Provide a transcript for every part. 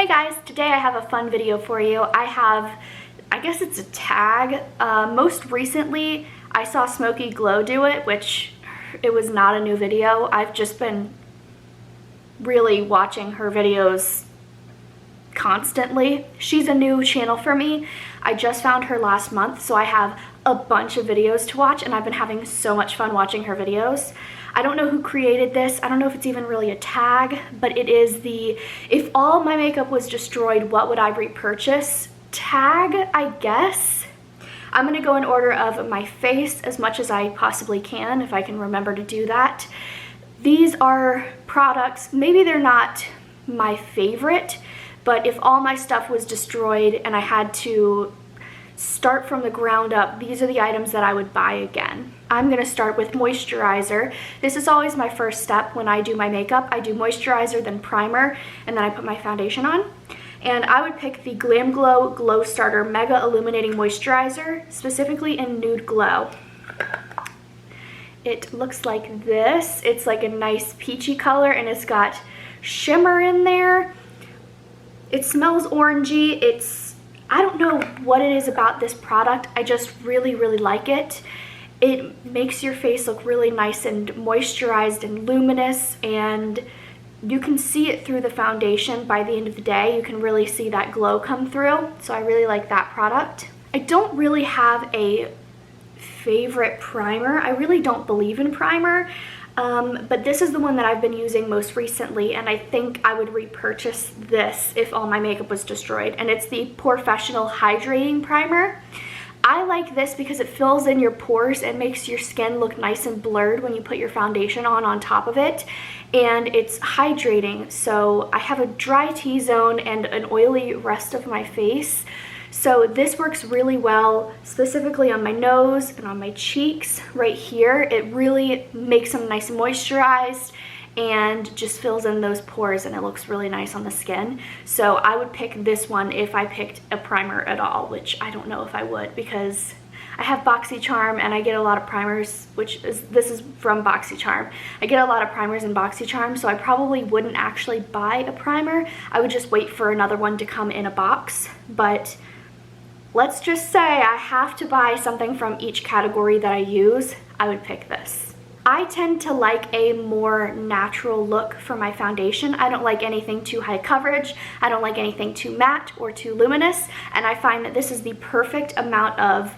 guys, today I have a fun video for you. I guess it's a tag. Most recently, I saw Smoky Glow do it, which it was not a new video. I've just been really watching her videos constantly. She's a new channel for me. I just found her last month, so I have a bunch of videos to watch, and I've been having so much fun watching her videos. I don't know who created this. I don't know if it's even really a tag, but it is the "if all my makeup was destroyed, what would I repurchase" tag, I guess. I'm gonna go in order of my face as much as I possibly can, if I can remember to do that. These are products, maybe they're not my favorite, but if all my stuff was destroyed and I had to start from the ground up, these are the items that I would buy again. I'm gonna start with moisturizer. This is always my first step when I do my makeup. I do moisturizer, then primer, and then I put my foundation on. And I would pick the Glam Glow Glow Starter Mega Illuminating Moisturizer, specifically in Nude Glow. It looks like this. It's like a nice peachy color, and it's got shimmer in there. It smells orangey. I don't know what it is about this product. I just really, really like it. It makes your face look really nice and moisturized and luminous, and you can see it through the foundation. By the end of the day, you can really see that glow come through. So I really like that product. I don't really have a favorite primer. I really don't believe in primer. But this is the one that I've been using most recently, and I think I would repurchase this if all my makeup was destroyed. And it's the Professional Hydrating Primer. I like this because it fills in your pores and makes your skin look nice and blurred when you put your foundation on top of it. And it's hydrating, so I have a dry T-zone and an oily rest of my face. So this works really well, specifically on my nose and on my cheeks right here. It really makes them nice and moisturized and just fills in those pores, and it looks really nice on the skin. So I would pick this one if I picked a primer at all, which I don't know if I would, because I have BoxyCharm and I get a lot of primers, this is from BoxyCharm. I get a lot of primers in BoxyCharm, so I probably wouldn't actually buy a primer. I would just wait for another one to come in a box. But let's just say I have to buy something from each category that I use, I would pick this. I tend to like a more natural look for my foundation. I don't like anything too high coverage. I don't like anything too matte or too luminous, and I find that this is the perfect amount of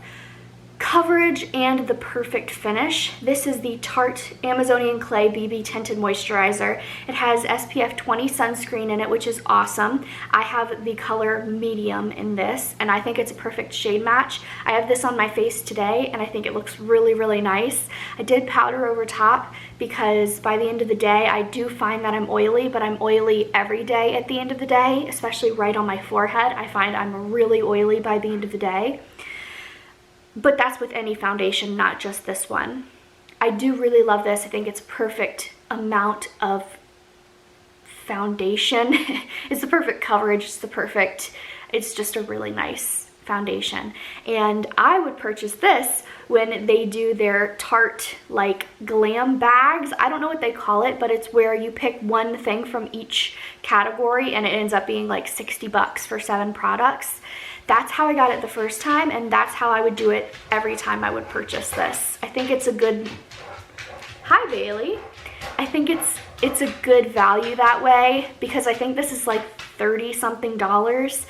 coverage and the perfect finish. This is the Tarte Amazonian Clay BB Tinted Moisturizer. It has SPF 20 sunscreen in it, which is awesome. I have the color medium in this, and I think it's a perfect shade match. I have this on my face today, and I think it looks really, really nice. I did powder over top because by the end of the day, I do find that I'm oily, but I'm oily every day at the end of the day, especially right on my forehead. I find I'm really oily by the end of the day. But that's with any foundation, not just this one. I do really love this. I think it's perfect amount of foundation. It's the perfect coverage. It's just a really nice foundation. And I would purchase this when they do their Tarte like glam bags. I don't know what they call it, but it's where you pick one thing from each category and it ends up being like 60 bucks for 7 products. That's how I got it the first time, and that's how I would do it every time I would purchase this. I think it's a good, hi Bailey. I think it's a good value that way, because I think this is like 30 something dollars,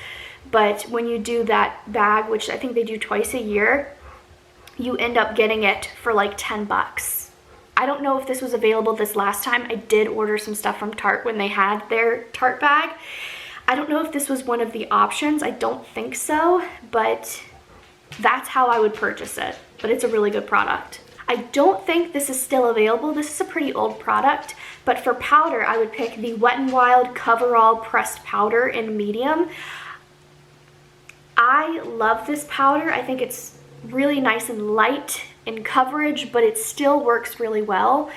but when you do that bag, which I think they do twice a year, you end up getting it for like 10 bucks. I don't know if this was available this last time. I did order some stuff from Tarte when they had their Tarte bag. I don't know if this was one of the options. I don't think so, but that's how I would purchase it. But it's a really good product. I don't think this is still available. This is a pretty old product, but for powder, I would pick the Wet n Wild Coverall Pressed Powder in medium. I love this powder. I think it's really nice and light in coverage, but it still works really well.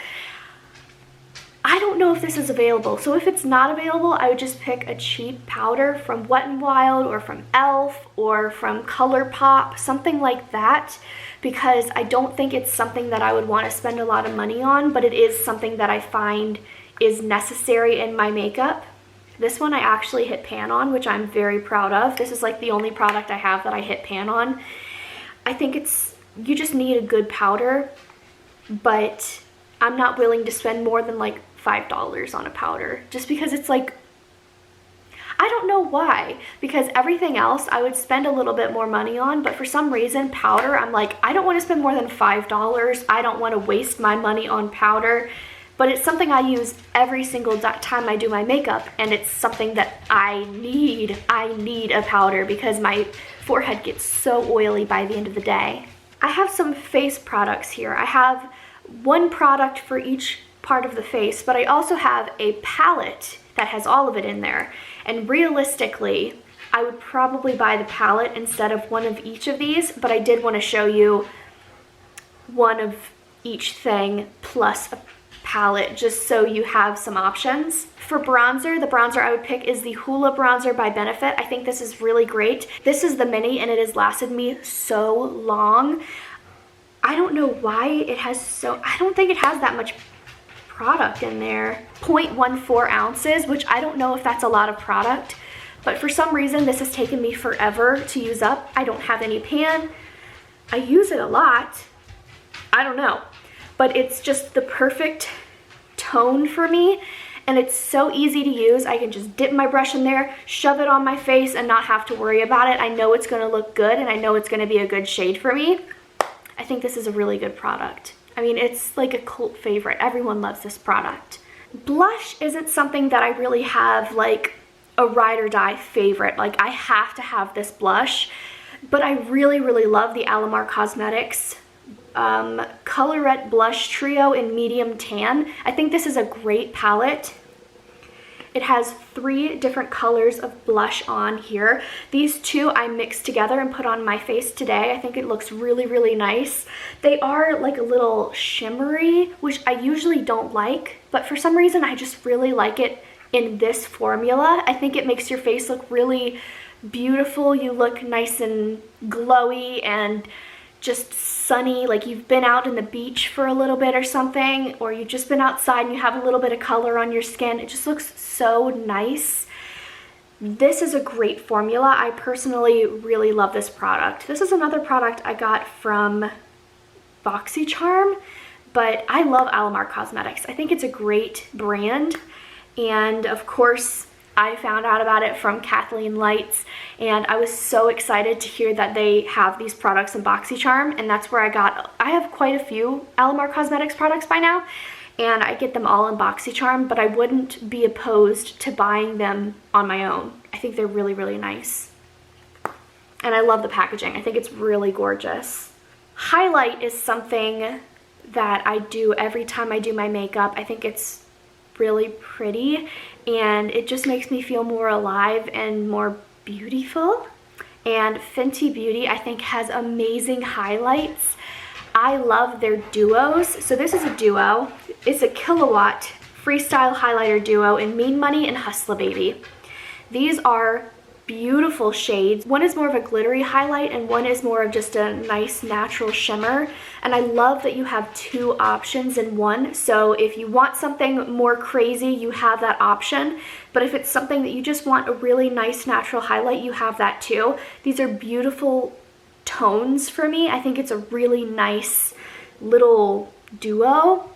I don't know if this is available, so if it's not available, I would just pick a cheap powder from Wet n Wild or from e.l.f. or from ColourPop, something like that, because I don't think it's something that I would want to spend a lot of money on, but it is something that I find is necessary in my makeup. This one I actually hit pan on, which I'm very proud of. This is like the only product I have that I hit pan on. I think you just need a good powder, but I'm not willing to spend more than like $5 on a powder, just because it's like, I don't know why, because everything else I would spend a little bit more money on, but for some reason powder, I'm like, I don't want to spend more than $5. I don't want to waste my money on powder, but it's something I use every single time I do my makeup, and it's something that I need. I need a powder because my forehead gets so oily by the end of the day. I have some face products here. I have one product for each part of the face, but I also have a palette that has all of it in there. And realistically, I would probably buy the palette instead of one of each of these, but I did want to show you one of each thing plus a palette just so you have some options. For bronzer, the bronzer I would pick is the Hoola bronzer by Benefit. I think this is really great. This is the mini and it has lasted me so long. I don't know why it has I don't think it has that much product in there. 0.14 ounces, which I don't know if that's a lot of product, but for some reason this has taken me forever to use up. I don't have any pan. I use it a lot. I don't know, but it's just the perfect tone for me, and it's so easy to use. I can just dip my brush in there, shove it on my face, and not have to worry about it. I know it's going to look good, and I know it's going to be a good shade for me. I think this is a really good product. I mean, it's like a cult favorite. Everyone loves this product. Blush isn't something that I really have like a ride or die favorite. Like, I have to have this blush, but I really, really love the Alamar Cosmetics Colorette Blush Trio in Medium Tan. I think this is a great palette. It has 3 different colors of blush on here. These 2 I mixed together and put on my face today. I think it looks really, really nice. They are like a little shimmery, which I usually don't like, but for some reason I just really like it in this formula. I think it makes your face look really beautiful. You look nice and glowy and just sunny, like you've been out in the beach for a little bit or something, or you've just been outside and you have a little bit of color on your skin. It just looks so nice. This is a great formula. I personally really love this product. This is another product I got from BoxyCharm, but I love Alamar Cosmetics. I think it's a great brand, and of course I found out about it from Kathleen Lights, and I was so excited to hear that they have these products in BoxyCharm, and that's where I have quite a few Alamar Cosmetics products by now, and I get them all in BoxyCharm, but I wouldn't be opposed to buying them on my own. I think they're really, really nice. And I love the packaging. I think it's really gorgeous. Highlight is something that I do every time I do my makeup. I think it's really pretty, and it just makes me feel more alive and more beautiful. And Fenty Beauty, I think, has amazing highlights. I love their duos. So this is a duo. It's a Killawatt Freestyle Highlighter Duo in Mean Money and Hustla Baby. These are beautiful shades. One is more of a glittery highlight and one is more of just a nice natural shimmer, and I love that you have 2 options in one. So if you want something more crazy, you have that option, but if it's something that you just want a really nice natural highlight, you have that too. These are beautiful tones for me. I think it's a really nice little duo,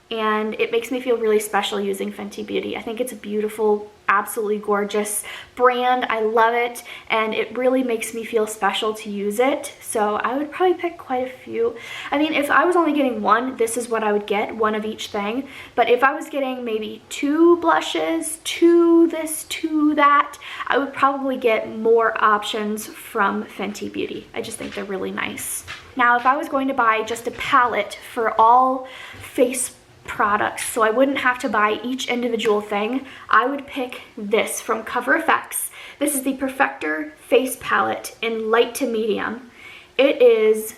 and it makes me feel really special using Fenty Beauty. I think it's a beautiful, absolutely gorgeous brand. I love it, and it really makes me feel special to use it. So I would probably pick quite a few. I mean, if I was only getting one, this is what I would get, one of each thing. But if I was getting maybe 2 blushes, 2 this, 2 that, I would probably get more options from Fenty Beauty. I just think they're really nice. Now, if I was going to buy just a palette for all face products, so I wouldn't have to buy each individual thing, I would pick this from Cover FX. This is the Perfector Face Palette in light to medium. It is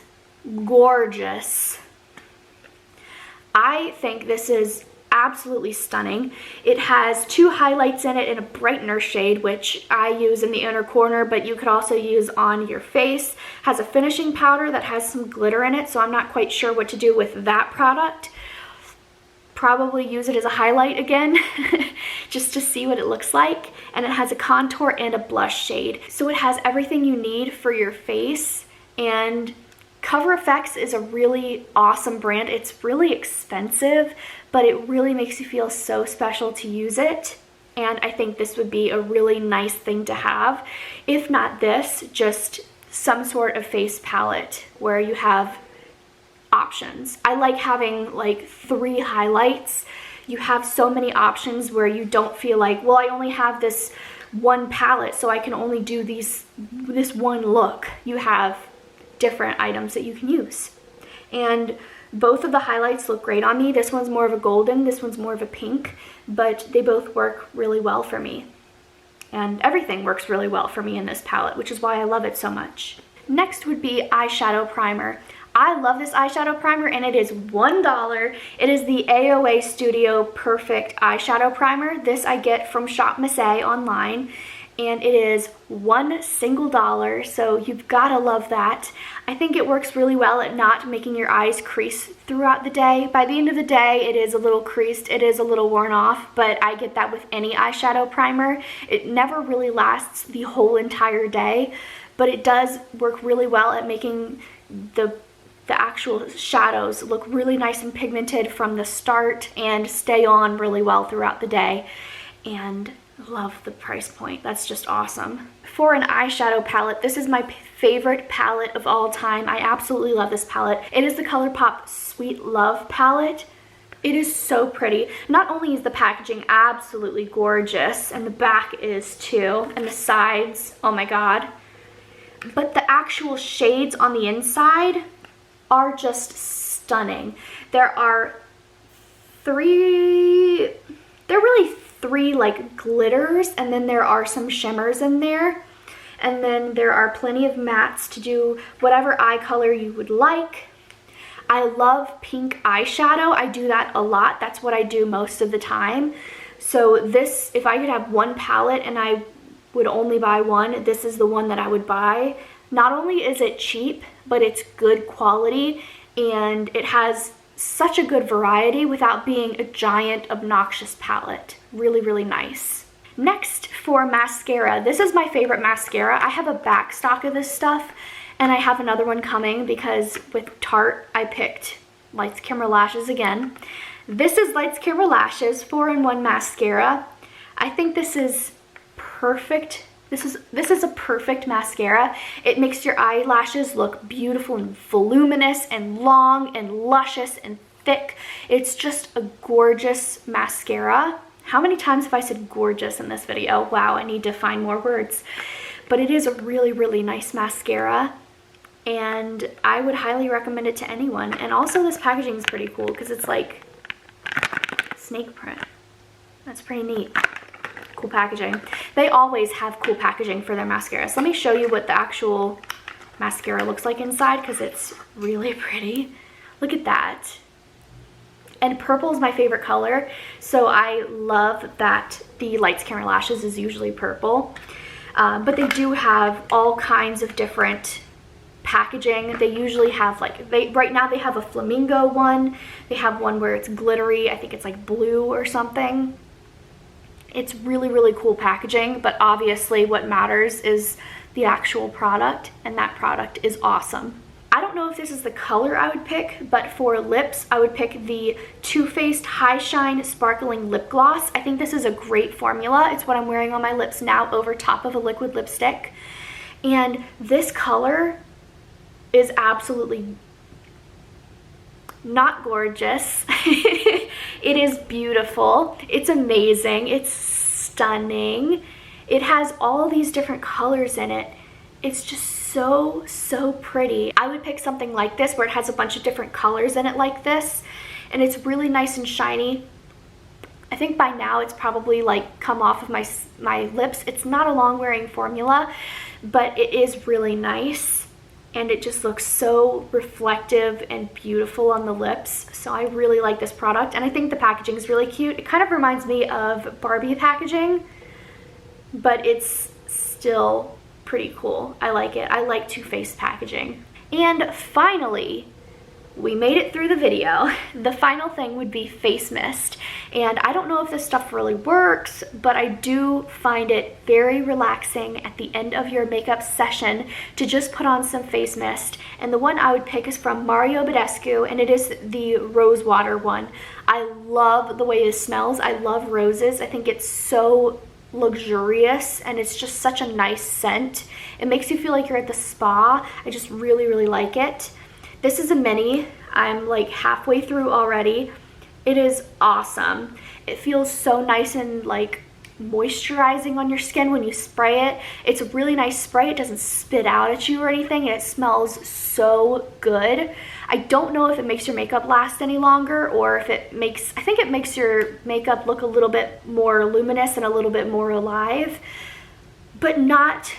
gorgeous. I think this is absolutely stunning. It has 2 highlights in it in a brightener shade, which I use in the inner corner, but you could also use on your face. Has a finishing powder that has some glitter in it, so I'm not quite sure what to do with that product. probably use it as a highlight again just to see what it looks like. And it has a contour and a blush shade. So it has everything you need for your face. And Cover FX is a really awesome brand. It's really expensive, but it really makes you feel so special to use it. And I think this would be a really nice thing to have. If not this, just some sort of face palette where you have options. I like having like 3 highlights. You have so many options where you don't feel like, well, I only have this one palette, so I can only do this one look. You have different items that you can use. And both of the highlights look great on me. This one's more of a golden, this one's more of a pink, but they both work really well for me. And everything works really well for me in this palette, which is why I love it so much. Next would be eyeshadow primer. I love this eyeshadow primer, and it is $1. It is the AOA Studio Perfect Eyeshadow Primer. This I get from Shop Miss A online, and it is $1 single, so you've gotta love that. I think it works really well at not making your eyes crease throughout the day. By the end of the day, it is a little creased, it is a little worn off, but I get that with any eyeshadow primer. It never really lasts the whole entire day, but it does work really well at making the actual shadows look really nice and pigmented from the start and stay on really well throughout the day. And love the price point. That's just awesome. For an eyeshadow palette, this is my favorite palette of all time. I absolutely love this palette. It is the ColourPop Sweet Love palette. It is so pretty. Not only is the packaging absolutely gorgeous, and the back is too, and the sides, oh my god, but the actual shades on the inside are just stunning. There are three like glitters, and then there are some shimmers in there, and then there are plenty of mattes to do whatever eye color you would like. I love pink eyeshadow. I do that a lot. That's what I do most of the time. So this, if I could have one palette and I would only buy one, this is the one that I would buy. Not only is it cheap, but it's good quality, and it has such a good variety without being a giant obnoxious palette. Really, really nice. Next, for mascara. This is my favorite mascara. I have a back stock of this stuff, and I have another one coming because with Tarte I picked Lights Camera Lashes again. This is Lights Camera Lashes 4-in-1 mascara. I think this is perfect. This is a perfect mascara. It makes your eyelashes look beautiful and voluminous and long and luscious and thick. It's just a gorgeous mascara. How many times have I said gorgeous in this video? Wow, I need to find more words. But it is a really, really nice mascara, and I would highly recommend it to anyone. And also this packaging is pretty cool because it's like snake print. That's pretty neat. Cool packaging. They always have cool packaging for their mascaras. Let me show you what the actual mascara looks like inside because it's really pretty. Look at that. And purple is my favorite color, so I love that the Lights Camera Lashes is usually purple. But they do have all kinds of different packaging. They usually have like, right now they have a flamingo one. They have one where it's glittery. I think it's like blue or something. It's really, really cool packaging, but obviously what matters is the actual product, and that product is awesome. I don't know if this is the color I would pick, but for lips, I would pick the Too Faced High Shine Sparkling Lip Gloss. I think this is a great formula. It's what I'm wearing on my lips now over top of a liquid lipstick. And this color is absolutely not gorgeous. It is beautiful. It's amazing. It's stunning. It has all these different colors in it. It's just so pretty. I would pick something like this where it has a bunch of different colors in it like this, and it's really nice and shiny. I think by now it's probably like come off of my lips. It's not a long wearing formula, but it is really nice, and it just looks so reflective and beautiful on the lips. So I really like this product, and I think the packaging is really cute. It kind of reminds me of Barbie packaging, but it's still pretty cool. I like it. I like Too Faced packaging. And finally, we made it through the video. The final thing would be face mist. And I don't know if this stuff really works, but I do find it very relaxing at the end of your makeup session to just put on some face mist. And the one I would pick is from Mario Badescu, and it is the rose water one. I love the way it smells. I love roses. I think it's so luxurious, and it's just such a nice scent. It makes you feel like you're at the spa. I just really, really like it. This is a mini. I'm like halfway through already. It is awesome. It feels so nice and like moisturizing on your skin when you spray it. It's a really nice spray. It doesn't spit out at you or anything, and it smells so good. I don't know if it makes your makeup last any longer, or if it makes, I think it makes your makeup look a little bit more luminous and a little bit more alive, but not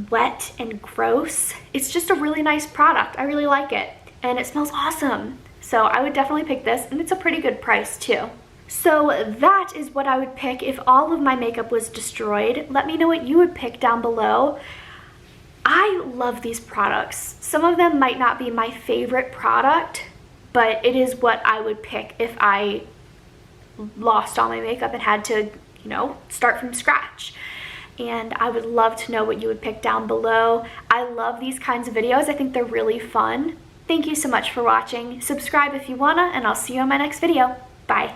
wet and gross. It's just a really nice product. I really like it, and it smells awesome. So I would definitely pick this, and it's a pretty good price too. So that is what I would pick if all of my makeup was destroyed. Let me know what you would pick down below. I love these products. Some of them might not be my favorite product, but it is what I would pick if I lost all my makeup and had to, you know, start from scratch. And I would love to know what you would pick down below. I love these kinds of videos. I think they're really fun. Thank you so much for watching. Subscribe if you wanna, and I'll see you in my next video. Bye.